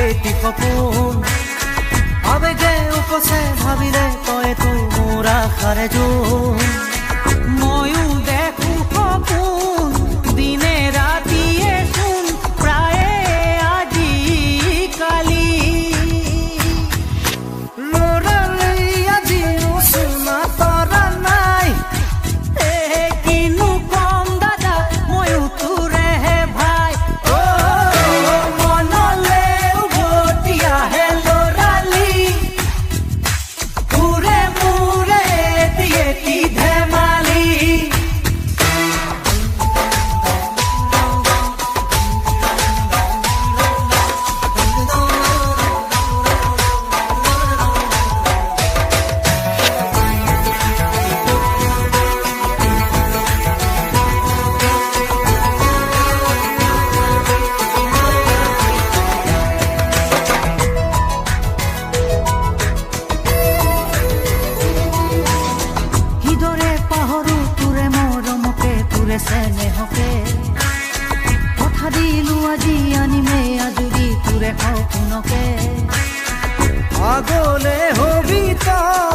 এটি সপোন আবেগে উপচে ভাবিলে তইতো মোৰ আশাৰে জোন ময়ো দেখো সপোন দিনে ৰাতিয়ে চোন প্ৰায়ে আজি কালি লৰালি আজিও চোনা তৰা নাই কিনো কম দাদা ময়ো তোৰেহে ভাই মনলে উভতি আহে লৰালি তোৰে মোৰে এটি ধেমালি চেনেহকে কথা দিলো আজি আনিমে আজৰি তোৰে সপোনকে আগলে হবি তই